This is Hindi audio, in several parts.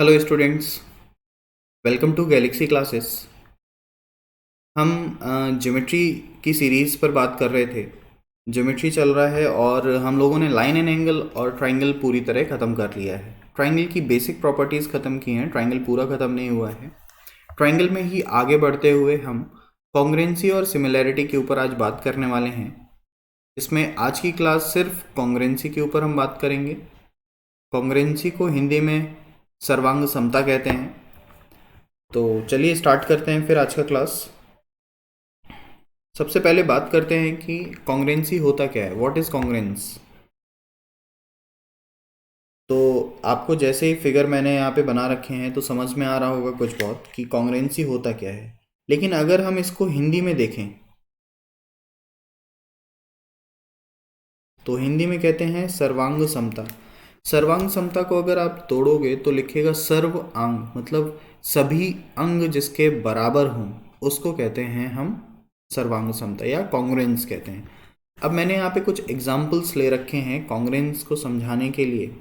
Hello students, welcome to Galaxy classes. हम ज्योमेट्री की सीरीज़ पर बात कर रहे थे। ज्योमेट्री चल रहा है और हम लोगों ने लाइन एंड एंगल और ट्रायंगल पूरी तरह ख़त्म कर लिया है। ट्रायंगल की बेसिक प्रॉपर्टीज़ ख़त्म की हैं, ट्रायंगल पूरा ख़त्म नहीं हुआ है। ट्रायंगल में ही आगे बढ़ते हुए हम कॉन्ग्रुएंसी और सिमिलैरिटी के ऊपर आज बात करने वाले हैं। इसमें आज की क्लास सिर्फ कॉन्ग्रुएंसी के ऊपर हम बात करेंगे। कॉन्ग्रुएंसी को हिंदी में सर्वांग समता कहते हैं। तो चलिए स्टार्ट करते हैं फिर आज का क्लास। सबसे पहले बात करते हैं कि कॉन्ग्रुएंसी होता क्या है, व्हाट इज कॉन्ग्रुएंस। तो आपको जैसे ही फिगर मैंने यहाँ पे बना रखे हैं तो समझ में आ रहा होगा कुछ बहुत कि कॉन्ग्रुएंसी होता क्या है। लेकिन अगर हम इसको हिंदी में देखें तो हिंदी में कहते हैं सर्वांग समता। सर्वांग समता को अगर आप तोड़ोगे तो लिखेगा सर्व अंग, मतलब सभी अंग जिसके बराबर हों उसको कहते हैं हम सर्वांग समता या कॉन्ग्रुएंस कहते हैं। अब मैंने यहाँ पे कुछ एग्जाम्पल्स ले रखे हैं कॉन्ग्रुएंस को समझाने के लिए।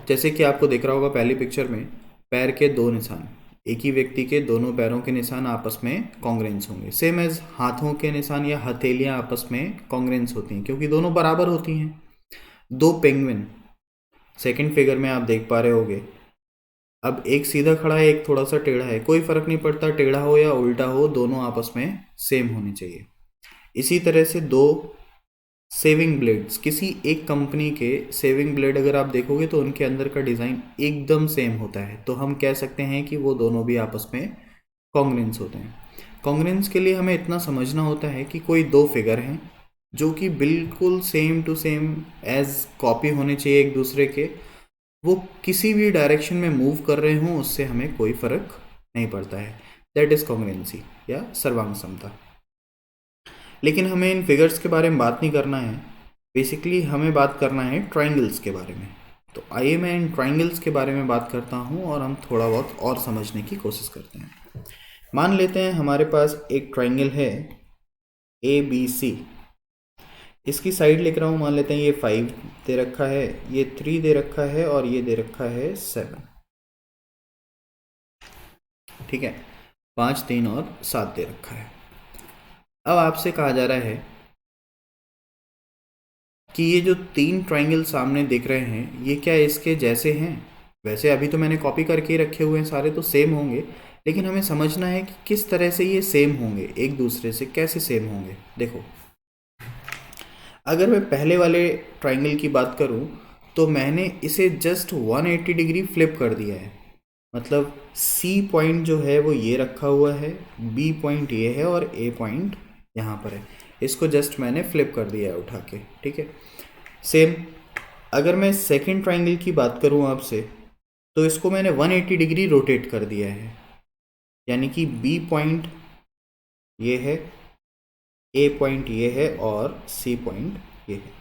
जैसे कि आपको दिख रहा होगा पहली पिक्चर में पैर के दो निशान, एक ही व्यक्ति के दोनों पैरों के निशान आपस में कॉन्ग्रुएंस होंगे। सेम एज हाथों के निशान या हथेलियां आपस में कॉन्ग्रुएंस होती हैं क्योंकि दोनों बराबर होती हैं। दो पेंगुइन सेकंड फिगर में आप देख पा रहे होगे। अब एक सीधा खड़ा है, एक थोड़ा सा टेढ़ा है, कोई फर्क नहीं पड़ता टेढ़ा हो या उल्टा हो, दोनों आपस में सेम होने चाहिए। इसी तरह से दो सेविंग ब्लेड्स, किसी एक कंपनी के सेविंग ब्लेड अगर आप देखोगे तो उनके अंदर का डिज़ाइन एकदम सेम होता है, तो हम कह सकते हैं कि वो दोनों भी आपस में कॉन्ग्रुएंस होते हैं। कॉन्ग्रुएंस के लिए हमें इतना समझना होता है कि कोई दो फिगर हैं जो कि बिल्कुल same to same as copy होने चाहिए एक दूसरे के, वो किसी भी डायरेक्शन में मूव कर रहे हों उससे हमें कोई फर्क नहीं पड़ता है। दैट इज कॉन्ग्रुएंसी या सर्वांग समता। लेकिन हमें इन फिगर्स के बारे में बात नहीं करना है, बेसिकली हमें बात करना है ट्राइंगल्स के बारे में। तो आइए मैं इन ट्राइंगल्स के बारे में बात करता हूँ और हम थोड़ा बहुत और समझने की कोशिश करते हैं। मान लेते हैं हमारे पास एक ट्राइंगल है ABC। इसकी साइड लिख रहा हूँ, मान लेते हैं ये 5 दे रखा है, ये 3 दे रखा है और ये दे रखा है 7। ठीक है, 5, 3 और 7 दे रखा है। अब आपसे कहा जा रहा है कि ये जो 3 ट्राइंगल सामने दिख रहे हैं ये क्या इसके जैसे हैं। वैसे अभी तो मैंने कॉपी करके ही रखे हुए हैं, सारे तो सेम होंगे, लेकिन हमें समझना है कि किस तरह से ये सेम होंगे, एक दूसरे से कैसे सेम होंगे। देखो, अगर मैं पहले वाले ट्राइंगल की बात करूं तो मैंने इसे जस्ट 180 डिग्री फ्लिप कर दिया है। मतलब C पॉइंट जो है वो ये रखा हुआ है, B पॉइंट ये है और A पॉइंट यहाँ पर है। इसको जस्ट मैंने फ्लिप कर दिया है उठा के। ठीक है, सेम अगर मैं सेकंड ट्राइंगल की बात करूँ आपसे तो इसको मैंने 180 डिग्री रोटेट कर दिया है, यानी कि B पॉइंट ये है, A पॉइंट ये है और C पॉइंट ये है।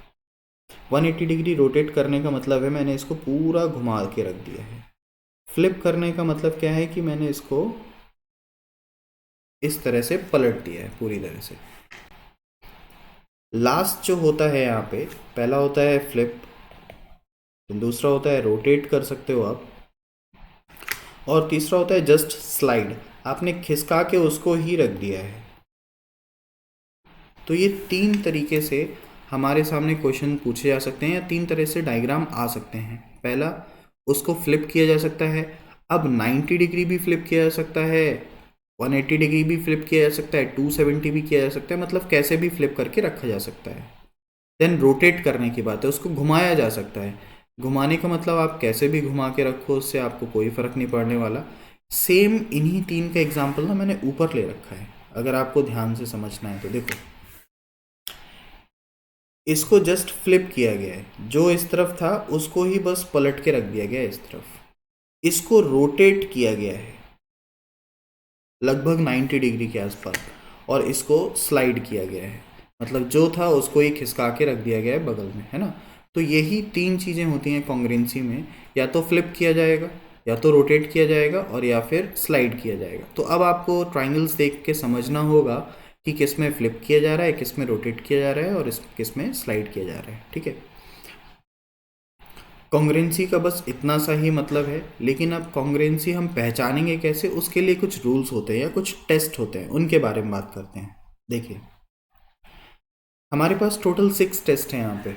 180 डिग्री रोटेट करने का मतलब है मैंने इसको पूरा घुमा के रख दिया है। फ्लिप करने का मतलब क्या है कि मैंने इसको इस तरह से पलट दिया है पूरी तरह से। लास्ट जो होता है यहाँ पे, पहला होता है फ्लिप, दूसरा होता है रोटेट कर सकते हो आप, और तीसरा होता है जस्ट स्लाइड, आपने खिसका के उसको ही रख दिया है। तो ये 3 तरीके से हमारे सामने क्वेश्चन पूछे जा सकते हैं या 3 तरह से डायग्राम आ सकते हैं। पहला, उसको फ्लिप किया जा सकता है। अब 90 डिग्री भी फ्लिप किया जा सकता है, 180 डिग्री भी फ्लिप किया जा सकता है, 270 भी किया जा सकता है, मतलब कैसे भी फ्लिप करके रखा जा सकता है। देन रोटेट करने की बात है, उसको घुमाया जा सकता है। घुमाने का मतलब आप कैसे भी घुमा के रखो, उससे आपको कोई फर्क नहीं पड़ने वाला। सेम इन्हीं 3 का एग्जाम्पल ना मैंने ऊपर ले रखा है, अगर आपको ध्यान से समझना है तो देखो, इसको जस्ट फ्लिप किया गया है, जो इस तरफ था उसको ही बस पलट के रख दिया गया है इस तरफ। इसको रोटेट किया गया है लगभग 90 डिग्री के आसपास और इसको स्लाइड किया गया है, मतलब जो था उसको ही खिसका के रख दिया गया है बगल में, है ना। तो यही 3 चीज़ें होती हैं कॉन्ग्रुएंसी में, या तो फ्लिप किया जाएगा, या तो रोटेट किया जाएगा, और या फिर स्लाइड किया जाएगा। तो अब आपको ट्राइंगल्स देख के समझना होगा कि किस में फ्लिप किया जा रहा है, किस में रोटेट किया जा रहा है और किस में स्लाइड किया जा रहा है। ठीक है, कॉन्ग्रेंसी का बस इतना सा ही मतलब है, लेकिन अब कॉन्ग्रेंसी हम पहचानेंगे कैसे, उसके लिए कुछ रूल्स होते हैं या कुछ टेस्ट होते हैं, उनके बारे में बात करते हैं। देखिए, हमारे पास टोटल 6 टेस्ट हैं यहाँ पे,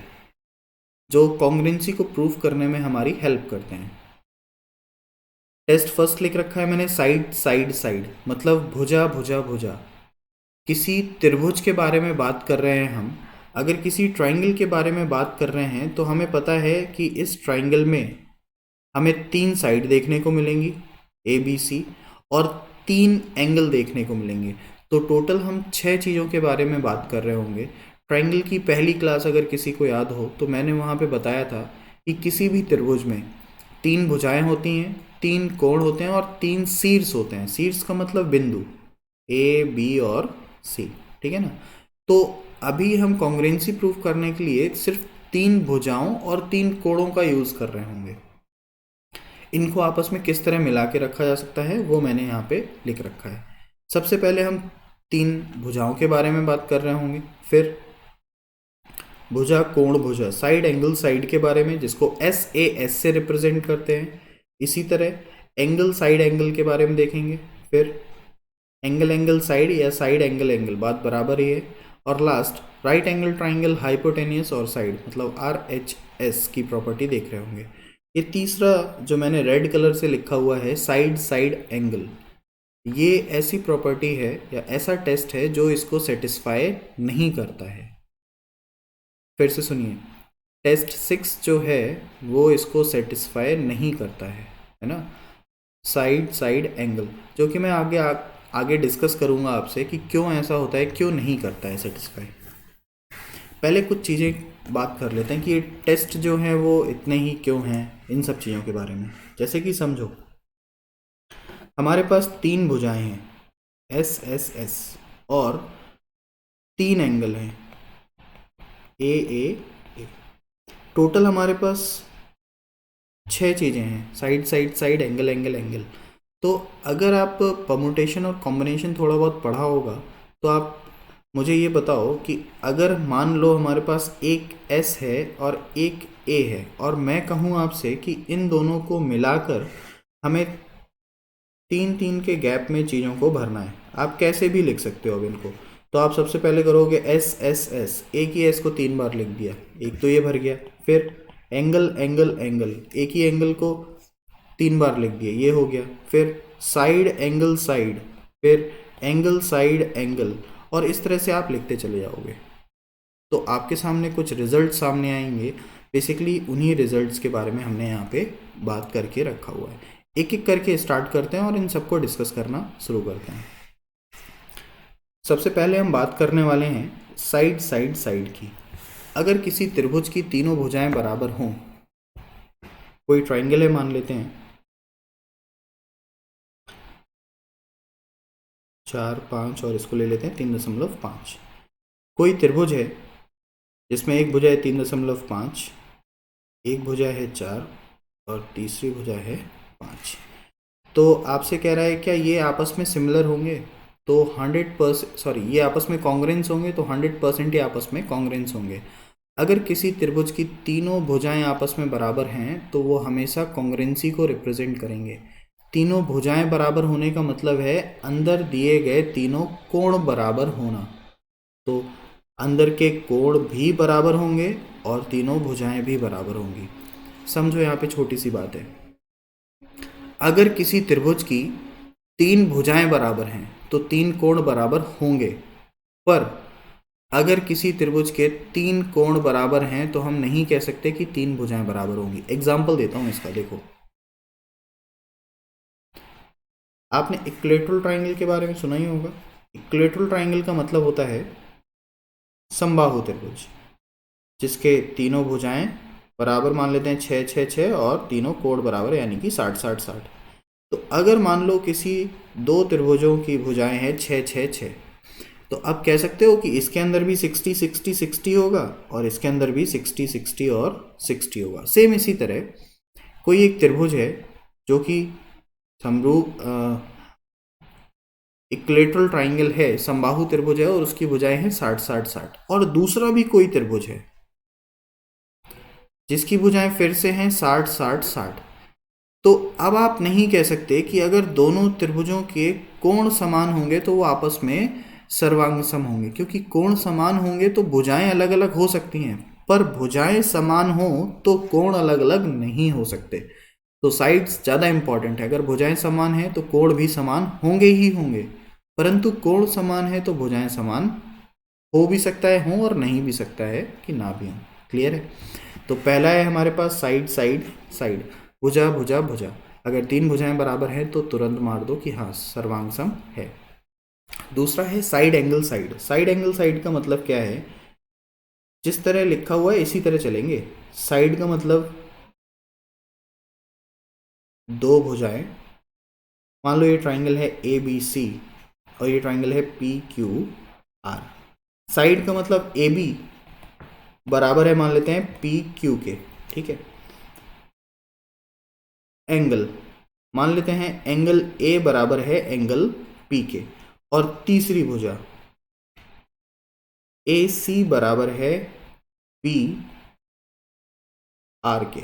जो कॉन्ग्रेंसी को प्रूव करने में हमारी हेल्प करते हैं। टेस्ट फर्स्ट लिख रखा है मैंने, साइड साइड साइड, मतलब भुजा भुजा भुजा। किसी त्रिभुज के बारे में बात कर रहे हैं हम, अगर किसी ट्राइंगल के बारे में बात कर रहे हैं तो हमें पता है कि इस ट्राइंगल में हमें 3 साइड देखने को मिलेंगी, ए बी सी, और 3 एंगल देखने को मिलेंगे। तो टोटल हम 6 चीज़ों के बारे में बात कर रहे होंगे। ट्राइंगल की पहली क्लास अगर किसी को याद हो तो मैंने वहाँ पे बताया था कि किसी भी त्रिभुज में 3 भुजाएं होती हैं, 3 कोण होते हैं और 3 शीर्ष होते हैं। शीर्ष का मतलब बिंदु, ए बी और सी, ठीक है ना। तो अभी हम कॉन्ग्रेंसी प्रूफ करने के लिए सिर्फ 3 भुजाओं और 3 कोणों का यूज़ कर रहे होंगे। इनको आपस में किस तरह मिला के रखा जा सकता है वो मैंने यहाँ पे लिख रखा है। सबसे पहले हम 3 भुजाओं के बारे में बात कर रहे होंगे, फिर भुजा कोण भुजा साइड एंगल साइड के बारे में, जिसको एस ए एस से रिप्रेजेंट करते हैं। इसी तरह एंगल साइड एंगल के बारे में देखेंगे, फिर एंगल एंगल साइड या साइड एंगल एंगल, बात बराबर ही है। और last right angle triangle hypotenuse और साइड, मतलब आर एच एस की प्रॉपर्टी देख रहे होंगे। ये तीसरा जो मैंने रेड कलर से लिखा हुआ है, साइड साइड एंगल, ये ऐसी प्रॉपर्टी है या ऐसा टेस्ट है जो इसको सेटिस्फाई नहीं करता है। फिर से सुनिए, टेस्ट 6 जो है वो इसको सेटिस्फाई नहीं करता है ना। साइड साइड एंगल, जो कि मैं आगे डिस्कस करूंगा आपसे कि क्यों ऐसा होता है, क्यों नहीं करता है सेटिस्फाई। पहले कुछ चीज़ें बात कर लेते हैं कि ये टेस्ट जो हैं वो इतने ही क्यों हैं, इन सब चीज़ों के बारे में। जैसे कि समझो, हमारे पास 3 भुजाएं हैं, एस एस एस, और 3 एंगल हैं, ए ए ए। टोटल हमारे पास 6 चीज़ें हैं, side side side angle angle angle. तो अगर आप परमुटेशन और कॉम्बिनेशन थोड़ा बहुत पढ़ा होगा तो आप मुझे ये बताओ कि अगर मान लो हमारे पास एक S है और एक A है, और मैं कहूँ आपसे कि इन दोनों को मिलाकर हमें 3-3 के गैप में चीज़ों को भरना है, आप कैसे भी लिख सकते हो अब इनको। तो आप सबसे पहले करोगे S S S, एक ही S को 3 बार लिख दिया, एक तो ये भर गया। फिर एंगल एंगल एंगल, एक ही एंगल को 3 बार लिख दिया, ये हो गया। फिर साइड एंगल साइड, फिर एंगल साइड एंगल, और इस तरह से आप लिखते चले जाओगे। तो आपके सामने कुछ रिजल्ट सामने आएंगे। बेसिकली उन्हीं रिजल्ट्स के बारे में हमने यहाँ पे बात करके रखा हुआ है। एक एक करके स्टार्ट करते हैं और इन सबको डिस्कस करना शुरू करते हैं। सबसे पहले हम बात करने वाले हैं साइड साइड साइड की। अगर किसी त्रिभुज की तीनों भुजाएं बराबर हों, कोई ट्राइंगल है मान लेते हैं, 4 5 और इसको ले लेते हैं 3.5। कोई त्रिभुज है जिसमें एक भुजा है 3.5, एक भुजा है 4 और तीसरी भुजा है 5। तो आपसे कह रहा है क्या ये आपस में सिमिलर होंगे? तो 100%, सॉरी, ये आपस में कॉन्ग्रेंस होंगे, तो 100% ही आपस में कॉन्ग्रेंस होंगे। अगर किसी त्रिभुज की तीनों भुजाएं आपस में बराबर हैं तो वो हमेशा कॉन्ग्रेंसी को रिप्रेजेंट करेंगे। तीनों भुजाएं बराबर होने का मतलब है अंदर दिए गए तीनों कोण बराबर होना। तो अंदर के कोण भी बराबर होंगे और तीनों भुजाएं भी बराबर होंगी। समझो यहाँ पे छोटी सी बात है, अगर किसी त्रिभुज की 3 भुजाएं बराबर हैं तो 3 कोण बराबर होंगे, पर अगर किसी त्रिभुज के 3 कोण बराबर हैं तो हम नहीं कह सकते कि 3 भुजाएं बराबर होंगी। एग्जाम्पल देता हूं इसका, देखो, आपने इक्विलैटरल ट्राइंगल के बारे में सुना ही होगा। इक्विलैटरल ट्राइंगल का मतलब होता है समबाहु त्रिभुज, जिसके तीनों भुजाएं बराबर मान लेते हैं 6 6 6 और तीनों कोण बराबर, यानी कि 60 60 60। तो अगर मान लो किसी 2 त्रिभुजों की भुजाएं हैं 6 6 6, तो आप कह सकते हो कि इसके अंदर भी 60 60 60 होगा और इसके अंदर भी 60 60 और 60 होगा। सेम इसी तरह कोई एक त्रिभुज है जो कि समरूप इक्विलैटरल ट्राइंगल है, समबाहु त्रिभुज है, और उसकी भुजाएं हैं 60 60 60, और दूसरा भी कोई त्रिभुज है जिसकी भुजाएं फिर से हैं 60 60 60। तो अब आप नहीं कह सकते कि अगर दोनों त्रिभुजों के कोण समान होंगे तो वो आपस में सर्वांग सम होंगे, क्योंकि कोण समान होंगे तो भुजाएं अलग अलग हो सकती हैं, पर भुजाएं समान हो तो कोण अलग अलग नहीं हो सकते। तो साइड्स ज़्यादा इंपॉर्टेंट है। अगर भुजाएं समान है तो कोण भी समान होंगे ही होंगे, परंतु कोण समान है तो भुजाएं समान हो भी सकता है हो और नहीं भी सकता है कि ना भी हो। क्लियर है? तो पहला है हमारे पास साइड साइड साइड, भुजा भुजा भुजा। अगर तीन भुजाएं बराबर हैं तो तुरंत मार दो कि हाँ सर्वांग सम है। दूसरा है side angle side. Side angle side का मतलब क्या है? जिस तरह लिखा हुआ है इसी तरह चलेंगे। साइड का मतलब दो भुजाएं, मान लो ये ट्राइंगल है ए बी सी और ये ट्राइंगल है पी क्यू आर। साइड का मतलब ए बी बराबर है, मान लेते हैं पी क्यू के, ठीक है। एंगल मान लेते हैं एंगल ए बराबर है एंगल पी के, और तीसरी भुजा ए सी बराबर है पी आर के।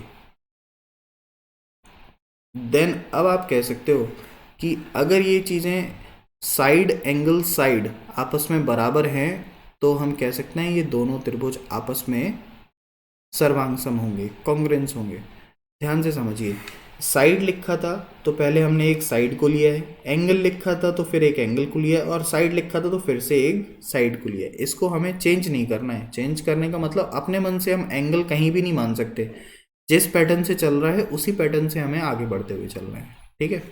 देन अब आप कह सकते हो कि अगर ये चीज़ें साइड एंगल साइड आपस में बराबर हैं तो हम कह सकते हैं ये दोनों त्रिभुज आपस में सर्वांग सम होंगे, कॉन्ग्रुएंस होंगे। ध्यान से समझिए, साइड लिखा था तो पहले हमने एक साइड को लिया है, एंगल लिखा था तो फिर एक एंगल को लिया है, और साइड लिखा था तो फिर से एक साइड को लिया है। इसको हमें चेंज नहीं करना है। चेंज करने का मतलब अपने मन से हम एंगल कहीं भी नहीं मान सकते। जिस पैटर्न से चल रहा है उसी पैटर्न से हमें आगे बढ़ते हुए चलना है, ठीक है।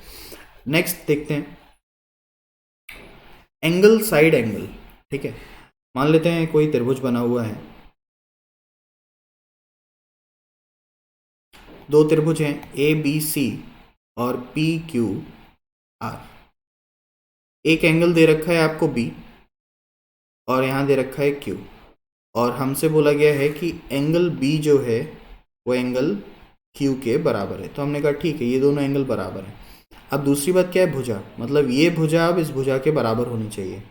नेक्स्ट देखते हैं एंगल साइड एंगल, ठीक है। मान लेते हैं कोई त्रिभुज बना हुआ है, दो त्रिभुज हैं ए बी सी और पी क्यू आर। एक एंगल दे रखा है आपको बी और यहाँ दे रखा है क्यू, और हमसे बोला गया है कि एंगल बी जो है वो एंगल क्यू के बराबर है। तो हमने कहा ठीक है, ये दोनों एंगल बराबर है। अब दूसरी बात क्या है? भुजा, मतलब ये भुजा अब इस भुजा के बराबर होनी चाहिए।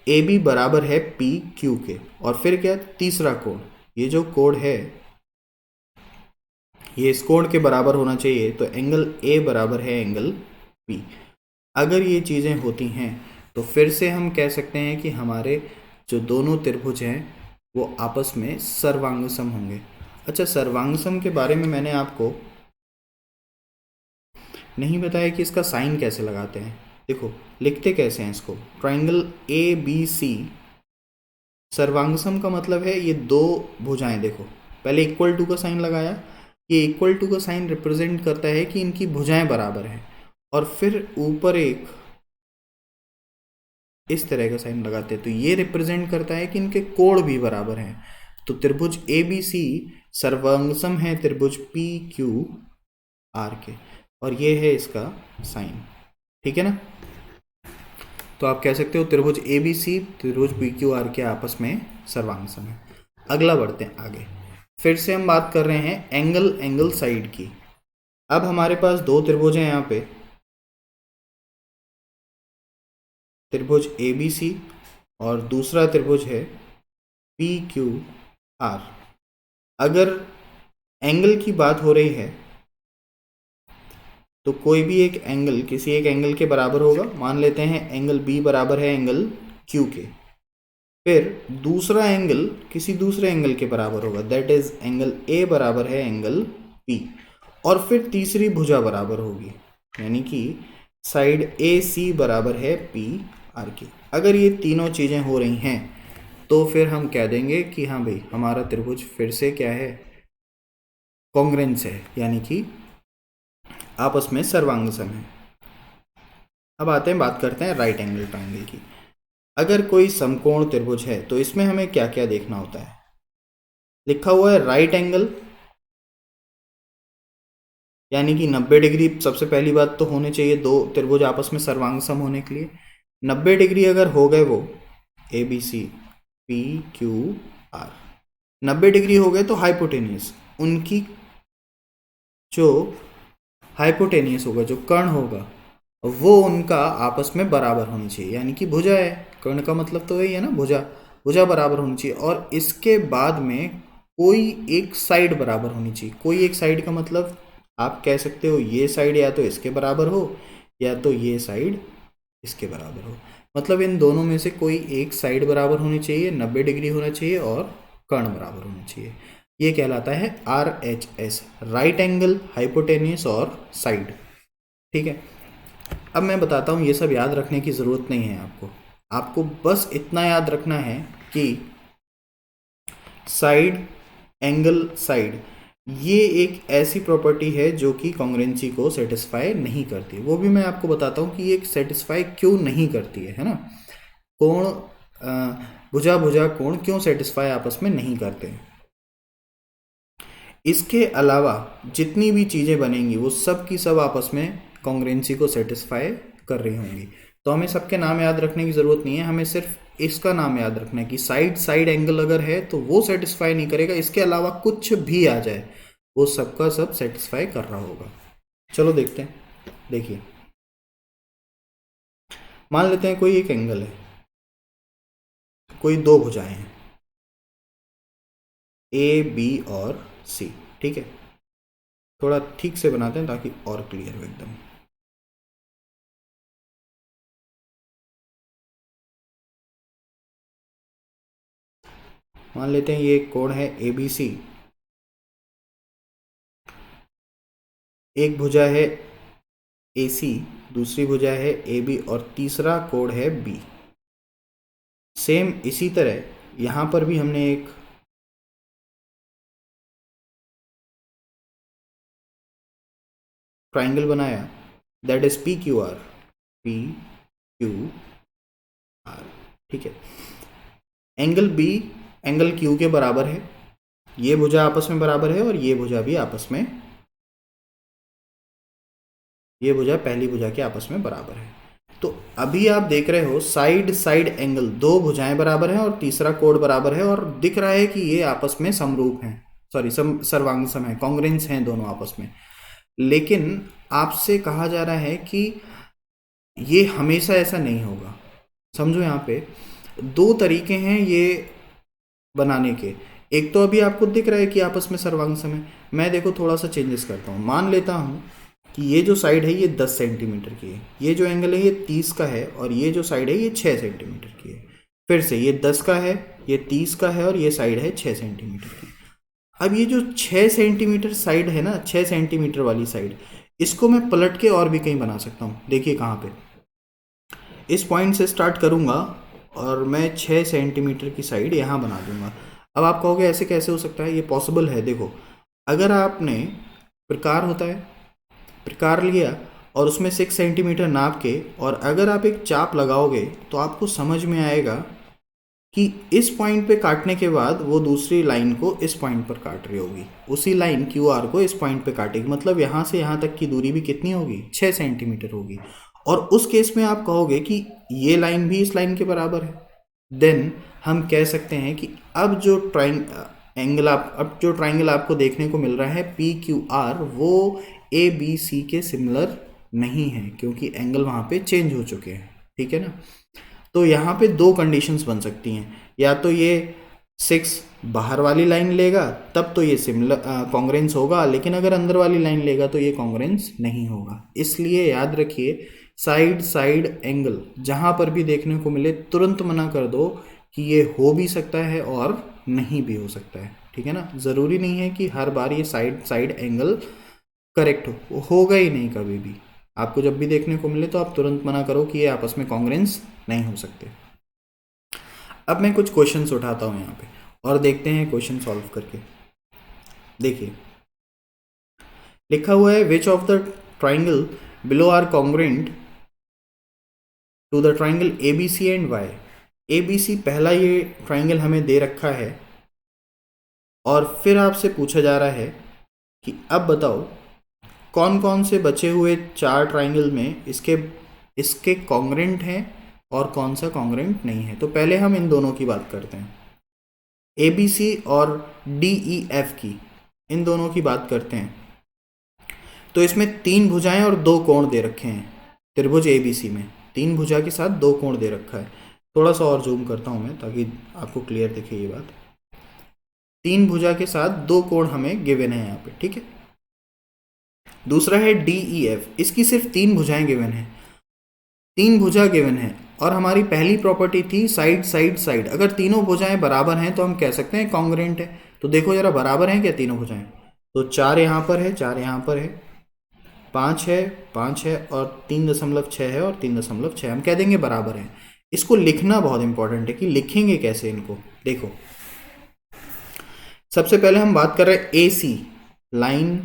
ए बी बराबर है पी क्यू के, और फिर क्या? तीसरा कोण, ये जो कोण है ये इस कोण के बराबर होना चाहिए। तो एंगल ए बराबर है एंगल पी। अगर ये चीज़ें होती हैं तो फिर से हम कह सकते हैं कि हमारे जो दोनों त्रिभुज हैं वो आपस में सर्वांगसम होंगे। अच्छा, सर्वांगसम के बारे में मैंने आपको नहीं बताया कि इसका साइन कैसे लगाते हैं। देखो लिखते कैसे हैं इसको। ट्राइंगल ए बी सी सर्वांगसम का मतलब है ये दो भुजाएं, देखो पहले इक्वल टू का साइन लगाया, ये इक्वल टू का साइन रिप्रेजेंट करता है कि इनकी भुजाएं बराबर हैं, और फिर ऊपर एक इस तरह का साइन लगाते हैं तो ये रिप्रेजेंट करता है कि इनके कोण भी बराबर हैं। तो त्रिभुज ए बी सी सर्वांगसम है त्रिभुज पी क्यू आर के, और ये है इसका साइन, ठीक है ना। तो आप कह सकते हो त्रिभुज ए बी सी त्रिभुज पी क्यू आर के आपस में सर्वांगसम है। अगला बढ़ते हैं आगे। फिर से हम बात कर रहे हैं एंगल एंगल साइड की। अब हमारे पास दो त्रिभुज हैं यहाँ पे, त्रिभुज ए बी सी और दूसरा त्रिभुज है पी क्यू आर। अगर एंगल की बात हो रही है तो कोई भी एक एंगल किसी एक एंगल के बराबर होगा। मान लेते हैं एंगल बी बराबर है एंगल क्यू के, फिर दूसरा एंगल किसी दूसरे एंगल के बराबर होगा, दैट इज एंगल ए बराबर है एंगल पी, और फिर तीसरी भुजा बराबर होगी, यानी कि साइड ए सी बराबर है पी आर की। अगर ये तीनों चीज़ें हो रही हैं तो फिर हम कह देंगे कि हाँ भाई हमारा त्रिभुज फिर से क्या है? कॉन्ग्रुएंस है, यानी कि आपस में सर्वांगसम है। अब आते हैं, बात करते हैं राइट एंगल ट्रायंगल की। अगर कोई समकोण त्रिभुज है तो इसमें हमें क्या क्या देखना होता है? लिखा हुआ है राइट एंगल, यानी कि 90 डिग्री सबसे पहली बात तो होने चाहिए दो त्रिभुज आपस में सर्वांगसम होने के लिए। 90 डिग्री अगर हो गए वो A B C P Q R 90 degree हो गए तो हाइपोटेनियस, उनकी जो हाइपोटेनियस होगा, जो कर्ण होगा वो उनका आपस में बराबर होनी चाहिए, यानी कि भुजा है। कर्ण का मतलब तो वही है ना, भुजा। भुजा बराबर होनी चाहिए। और इसके बाद में कोई एक साइड बराबर होनी चाहिए। कोई एक साइड का मतलब आप कह सकते हो ये साइड या तो इसके बराबर हो या तो ये साइड इसके बराबर हो। मतलब इन दोनों में से कोई एक साइड बराबर होनी चाहिए, 90 डिग्री होना चाहिए और कर्ण बराबर होना चाहिए। ये कहलाता है RHS, राइट एंगल, हाइपोटेन्यूस और साइड। ठीक है, अब मैं बताता हूँ, ये सब याद रखने की ज़रूरत नहीं है आपको। आपको बस इतना याद रखना है कि साइड, एंगल, साइड, ये एक ऐसी प्रॉपर्टी है जो कि कॉन्ग्रुएंसी को सेटिस्फाई नहीं करती। वो भी मैं आपको बताता हूँ कि ये सेटिस्फाई क्यों नहीं करती है ना। कोण, भुजा भुजा कोण क्यों सेटिस्फाई आपस में नहीं करते। इसके अलावा जितनी भी चीज़ें बनेंगी वो सब की सब आपस में कॉन्ग्रुएंसी को सेटिस्फाई कर रही होंगी। तो हमें सबके नाम याद रखने की ज़रूरत नहीं है, हमें सिर्फ इसका नाम याद रखना है कि साइड साइड एंगल अगर है तो वो सेटिस्फाई नहीं करेगा, इसके अलावा कुछ भी आ जाए वो सबका सब सेटिस्फाई कर रहा होगा। चलो देखते हैं। देखिए, मान लेते हैं कोई एक एंगल है, कोई दो भुजाएं हैं A, B और C। ठीक है, थोड़ा ठीक से बनाते हैं ताकि और क्लियर हो एकदम। मान लेते हैं ये कोण है ABC, एक भुजा है AC, दूसरी भुजा है AB और तीसरा कोण है B। सेम इसी तरह यहाँ पर भी हमने एक ट्राइंगल बनाया, दैट इज PQR, PQR। ठीक है, एंगल B एंगल Q के बराबर है, ये भुजा आपस में बराबर है और ये भुजा भी आपस में, ये भुजा पहली भुजा के आपस में बराबर है। तो अभी आप देख रहे हो साइड साइड एंगल, दो भुजाएं बराबर हैं और तीसरा कोण बराबर है और दिख रहा है कि ये आपस में समरूप हैं, सॉरी सर्वांग सम है, कॉन्ग्रुएंस हैं दोनों आपस में। लेकिन आपसे कहा जा रहा है कि ये हमेशा ऐसा नहीं होगा। समझो, यहाँ पे दो तरीके हैं ये बनाने के। एक तो अभी आपको दिख रहा है कि आपस में सर्वांग सम है, मैं देखो थोड़ा सा चेंजेस करता हूँ। मान लेता हूँ कि ये जो साइड है ये 10 सेंटीमीटर की है, ये जो एंगल है ये 30 का है और ये जो साइड है ये 6 सेंटीमीटर की है। फिर से ये 10 का है, ये 30 का है और ये साइड है 6 सेंटीमीटर की। अब ये जो 6 सेंटीमीटर साइड है ना, 6 सेंटीमीटर वाली साइड, इसको मैं पलट के और भी कहीं बना सकता हूँ। देखिए कहाँ पे, इस पॉइंट से स्टार्ट करूँगा और मैं 6 सेंटीमीटर की साइड यहाँ बना दूंगा। अब आप कहोगे ऐसे कैसे हो सकता है, ये पॉसिबल है। देखो, अगर आपने प्रकार होता है, प्रकार लिया और उसमें 6 सेंटीमीटर नाप के, और अगर आप एक चाप लगाओगे तो आपको समझ में आएगा कि इस पॉइंट पे काटने के बाद वो दूसरी लाइन को इस पॉइंट पर काट रही होगी, उसी लाइन QR को इस पॉइंट पे काटेगी। मतलब यहाँ से यहाँ तक की दूरी भी कितनी होगी, 6 सेंटीमीटर होगी। और उस केस में आप कहोगे कि ये लाइन भी इस लाइन के बराबर है, देन हम कह सकते हैं कि अब जो ट्राइंगल आपको देखने को मिल रहा है PQR, वो ABC के सिमिलर नहीं है क्योंकि एंगल वहाँ पे चेंज हो चुके हैं। ठीक है ना। तो यहाँ पे दो कंडीशंस बन सकती हैं, या तो ये 6 बाहर वाली लाइन लेगा तब तो ये सिमिलर कॉन्ग्रुएंस होगा, लेकिन अगर अंदर वाली लाइन लेगा तो ये कॉन्ग्रुएंस नहीं होगा। इसलिए याद रखिए, साइड साइड एंगल जहाँ पर भी देखने को मिले तुरंत मना कर दो कि ये हो भी सकता है और नहीं भी हो सकता है। ठीक है ना, ज़रूरी नहीं है कि हर बार ये साइड साइड एंगल करेक्ट हो, होगा ही नहीं कभी भी। आपको जब भी देखने को मिले तो आप तुरंत मना करो कि ये आपस में कॉन्ग्रुएंस नहीं हो सकते। अब मैं कुछ क्वेश्चंस उठाता हूँ यहाँ पे और देखते हैं क्वेश्चन सॉल्व करके। देखिए, लिखा हुआ है which of the triangle below are congruent to the triangle ABC and Y। ABC पहला ये ट्राइंगल हमें दे रखा है और फिर आपसे पूछा जा रहा है कि अब बताओ कौन कौन से बचे हुए 4 ट्राइंगल में इसके कॉन्ग्रुएंट हैं और कौन सा कॉन्ग्रुएंट नहीं है। तो पहले हम इन दोनों की बात करते हैं, ABC और DEF की, इन दोनों की बात करते हैं। तो इसमें 3 भुजाएं और 2 कोण दे रखे हैं। त्रिभुज ABC में 3 भुजा के साथ 2 कोण दे रखा है। थोड़ा सा और जूम करता हूं मैं ताकि आपको क्लियर दिखे ये बात। तीन भुजा के साथ दो कोण हमें गिवन है यहाँ पे, ठीक है। दूसरा है DEF, इसकी सिर्फ तीन भुजाएं गिवन है, तीन भुजा गिवन है, और हमारी पहली प्रॉपर्टी थी साइड साइड साइड। अगर तीनों भुजाएं बराबर हैं तो हम कह सकते हैं कॉन्ग्रुएंट है। तो देखो जरा बराबर हैं क्या तीनों भुजाएं? तो 4 यहाँ पर है, 4 यहाँ पर है, 5 है, 5 है, और 3.6 है, और 3.6 हम कह देंगे बराबर है। इसको लिखना बहुत इंपॉर्टेंट है कि लिखेंगे कैसे इनको। देखो सबसे पहले हम बात कर रहे हैं AC लाइन,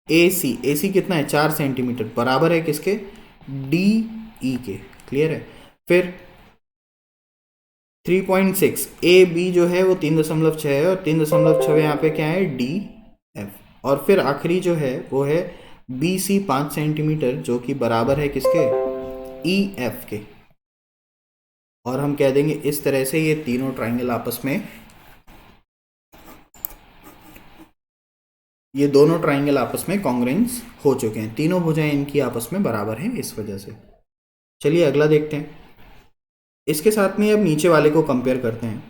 AC कितना है 4 सेंटीमीटर, बराबर है किसके? DE के, क्लियर है। फिर 3.6 AB जो है वो 3.6 है, और 3.6 यहाँ पे क्या है? DF। और फिर आखिरी जो है वो है BC 5 सेंटीमीटर, जो कि बराबर है किसके? EF के। और हम कह देंगे इस तरह से ये तीनों ट्राइंगल आपस में, ये दोनों ट्राइंगल आपस में कॉन्ग्रुएंस हो चुके हैं, तीनों भुजाएं इनकी आपस में बराबर हैं इस वजह से। चलिए अगला देखते हैं। इसके साथ में अब नीचे वाले को कंपेयर करते हैं।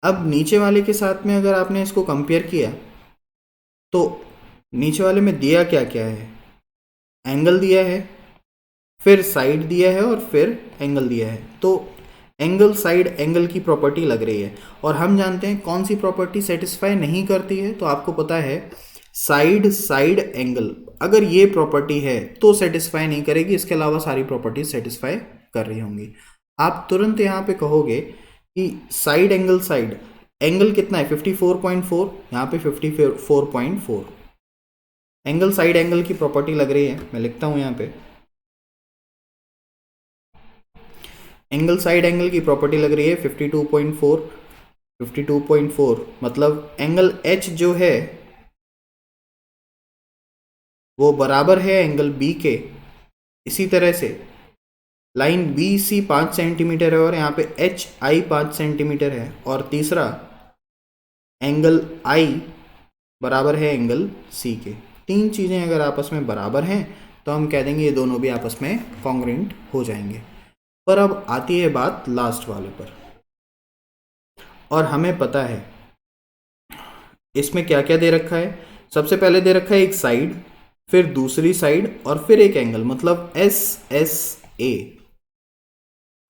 अब नीचे वाले के साथ में अगर आपने इसको कंपेयर किया तो नीचे वाले में दिया क्या क्या है? एंगल दिया है, फिर साइड दिया है, और फिर एंगल दिया है। तो एंगल साइड एंगल की प्रॉपर्टी लग रही है, और हम जानते हैं कौन सी प्रॉपर्टी सेटिस्फाई नहीं करती है। तो आपको पता है साइड साइड एंगल, अगर ये प्रॉपर्टी है तो सेटिस्फाई नहीं करेगी, इसके अलावा सारी प्रॉपर्टी सेटिस्फाई कर रही होंगी। आप तुरंत यहाँ पे कहोगे कि साइड एंगल साइड एंगल कितना है? 54.4, यहाँ पे 54.4। एंगल साइड एंगल की प्रॉपर्टी लग रही है, मैं लिखता हूँ यहाँ पे एंगल साइड एंगल की प्रॉपर्टी लग रही है 52.4। 52.4 मतलब एंगल H जो है वो बराबर है एंगल B के। इसी तरह से लाइन BC 5 सेंटीमीटर है, और यहाँ पे HI 5 सेंटीमीटर है, और तीसरा एंगल I बराबर है एंगल C के। तीन चीज़ें अगर आपस में बराबर हैं तो हम कह देंगे ये दोनों भी आपस में कॉन्ग्रुएंट हो जाएंगे। पर अब आती है बात लास्ट वाले पर, और हमें पता है इसमें क्या क्या दे रखा है। सबसे पहले दे रखा है एक साइड, फिर दूसरी साइड, और फिर एक एंगल, मतलब SSA।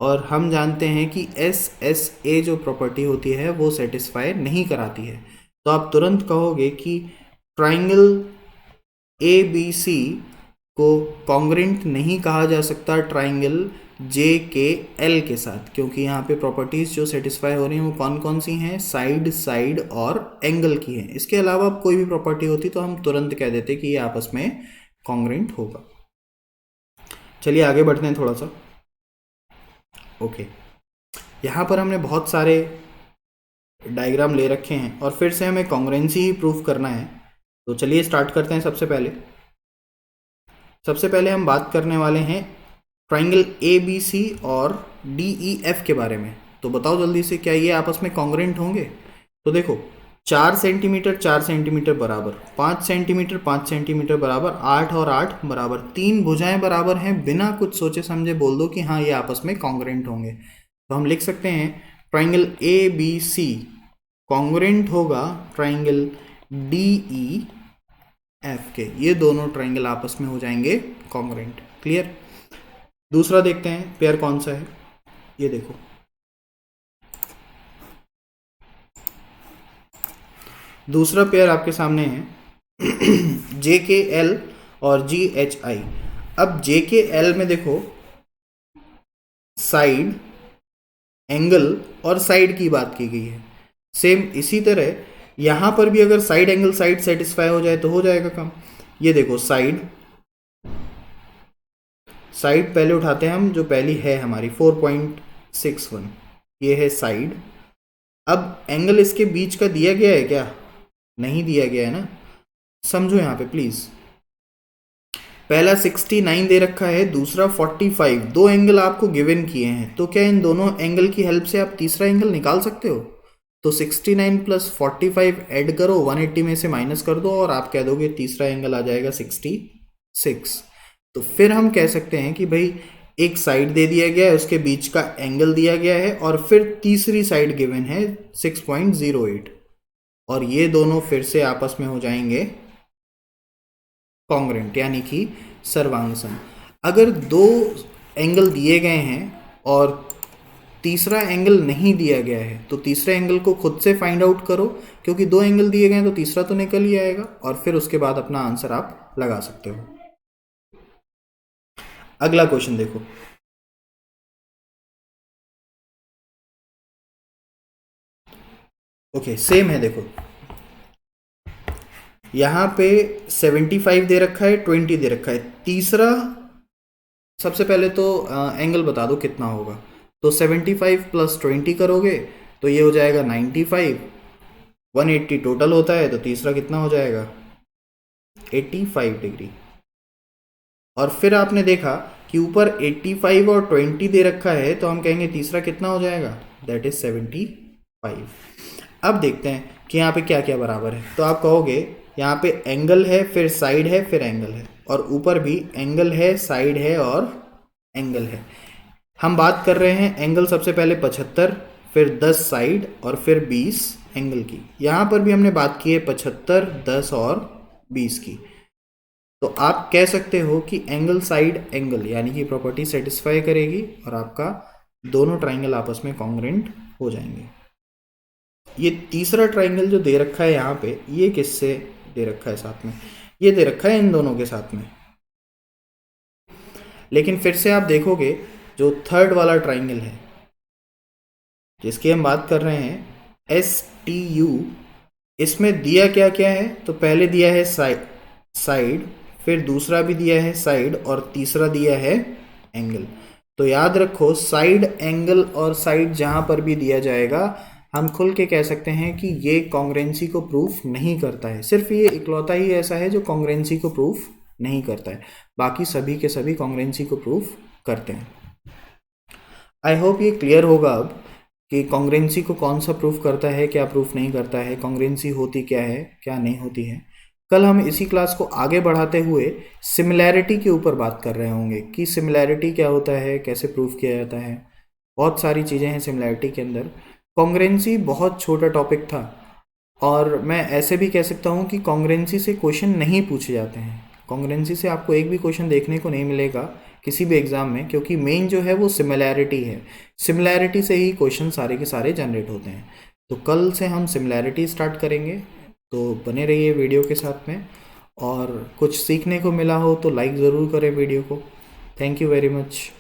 और हम जानते हैं कि SSA जो प्रॉपर्टी होती है वो सेटिस्फाई नहीं कराती है। तो आप तुरंत कहोगे कि ट्राइंगल ABC को कॉन्ग्रुएंट नहीं कहा जा सकता ट्राइंगल JKL के साथ, क्योंकि यहाँ पे प्रॉपर्टीज जो सेटिस्फाई हो रही हैं वो कौन कौन सी हैं? साइड साइड और एंगल की हैं। इसके अलावा कोई भी प्रॉपर्टी होती तो हम तुरंत कह देते कि ये आपस में कॉन्ग्रुएंट होगा। चलिए आगे बढ़ते हैं थोड़ा सा। ओके, यहाँ पर हमने बहुत सारे डायग्राम ले रखे हैं, और फिर से हमें कॉन्ग्रुएंसी ही प्रूफ करना है। तो चलिए स्टार्ट करते हैं। सबसे पहले हम बात करने वाले हैं ट्राइंगल ABC और DEF के बारे में। तो बताओ जल्दी से, क्या ये आपस में कॉन्ग्रुएंट होंगे? तो देखो 4 सेंटीमीटर 4 सेंटीमीटर बराबर, 5 सेंटीमीटर 5 सेंटीमीटर बराबर, 8 और 8 बराबर, तीन भुजाएं बराबर हैं। बिना कुछ सोचे समझे बोल दो कि हाँ ये आपस में कॉन्ग्रुएंट होंगे। तो हम लिख सकते हैं ट्राइंगल ABC कॉन्ग्रुएंट होगा ट्राइंगल DEF के। ये दोनों ट्राइंगल आपस में हो जाएंगे कॉन्ग्रुएंट। क्लियर? दूसरा देखते हैं पेयर कौन सा है। ये देखो, दूसरा पेयर आपके सामने है JKL और GHI। अब JKL में देखो साइड एंगल और साइड की बात की गई है। सेम इसी तरह यहां पर भी अगर साइड एंगल साइड सेटिस्फाई हो जाए तो हो जाएगा काम। ये देखो साइड पहले उठाते हैं हम, जो पहली है हमारी 4.61, ये है साइड। अब एंगल इसके बीच का दिया गया है क्या? नहीं दिया गया है ना, समझो यहाँ पे प्लीज। पहला 69 दे रखा है, दूसरा 45, दो एंगल आपको गिवन किए हैं। तो क्या इन दोनों एंगल की हेल्प से आप तीसरा एंगल निकाल सकते हो? तो 69 प्लस 45 ऐड करो, 180 में से माइनस कर दो, और आप कह दोगे तीसरा एंगल आ जाएगा 66। तो फिर हम कह सकते हैं कि भाई एक साइड दे दिया गया है, उसके बीच का एंगल दिया गया है, और फिर तीसरी साइड गिवन है 6.08, और ये दोनों फिर से आपस में हो जाएंगे कॉन्ग्रेंट यानी कि सर्वांग सम। अगर दो एंगल दिए गए हैं और तीसरा एंगल नहीं दिया गया है तो तीसरे एंगल को खुद से फाइंड आउट करो, क्योंकि दो एंगल दिए गए हैं तो तीसरा तो निकल ही आएगा, और फिर उसके बाद अपना आंसर आप लगा सकते हो। अगला क्वेश्चन देखो। ओके, सेम है। देखो यहां पे 75 दे रखा है, 20 दे रखा है। तीसरा, सबसे पहले तो एंगल बता दो कितना होगा। तो 75 प्लस 20 करोगे तो ये हो जाएगा 95। 180 टोटल होता है, तो तीसरा कितना हो जाएगा 85 डिग्री। और फिर आपने देखा कि ऊपर 85 और 20 दे रखा है, तो हम कहेंगे तीसरा कितना हो जाएगा, दैट इज 75। अब देखते हैं कि यहाँ पे क्या क्या बराबर है। तो आप कहोगे यहाँ पे एंगल है, फिर साइड है, फिर एंगल है, और ऊपर भी एंगल है, साइड है और एंगल है। हम बात कर रहे हैं एंगल सबसे पहले 75, फिर 10 साइड और फिर 20 एंगल की। यहाँ पर भी हमने बात की है 75, 10 और 20 की। तो आप कह सकते हो कि एंगल साइड एंगल यानी कि प्रॉपर्टी सेटिस्फाई करेगी और आपका दोनों ट्राइंगल आपस में कॉन्ग्रेंट हो जाएंगे। ये तीसरा ट्राइंगल जो दे रखा है यहाँ पे, ये किससे दे रखा है साथ में, ये दे रखा है इन दोनों के साथ में। लेकिन फिर से आप देखोगे जो थर्ड वाला ट्राइंगल है जिसकी हम बात कर रहे हैं STU, इसमें दिया क्या क्या है। तो पहले दिया है साइड, फिर दूसरा भी दिया है साइड, और तीसरा दिया है एंगल। तो याद रखो साइड, एंगल और साइड जहां पर भी दिया जाएगा, हम खुल के कह सकते हैं कि ये कॉन्ग्रेंसी को प्रूफ नहीं करता है। सिर्फ ये इकलौता ही ऐसा है जो कॉन्ग्रेंसी को प्रूफ नहीं करता है, बाकी सभी के सभी कॉन्ग्रेंसी को प्रूफ करते हैं। आई होप ये क्लियर होगा अब कि कॉन्ग्रेंसी को कौन सा प्रूफ करता है, क्या प्रूफ नहीं करता है, कॉन्ग्रेंसी होती क्या है, क्या नहीं होती है। कल हम इसी क्लास को आगे बढ़ाते हुए सिमिलैरिटी के ऊपर बात कर रहे होंगे कि सिमिलैरिटी क्या होता है, कैसे प्रूफ किया जाता है। बहुत सारी चीज़ें हैं सिमिलैरिटी के अंदर। कॉन्ग्रेंसी बहुत छोटा टॉपिक था, और मैं ऐसे भी कह सकता हूँ कि कॉन्ग्रेंसी से क्वेश्चन नहीं पूछे जाते हैं। कॉन्ग्रेंसी से आपको एक भी क्वेश्चन देखने को नहीं मिलेगा किसी भी एग्ज़ाम में, क्योंकि मेन जो है वो सिमिलैरिटी है। सिमिलैरिटी से ही क्वेश्चन सारे के सारे जनरेट होते हैं। तो कल से हम सिमिलैरिटी स्टार्ट करेंगे, तो बने रहिए वीडियो के साथ में। और कुछ सीखने को मिला हो तो लाइक ज़रूर करें वीडियो को। Thank you very much.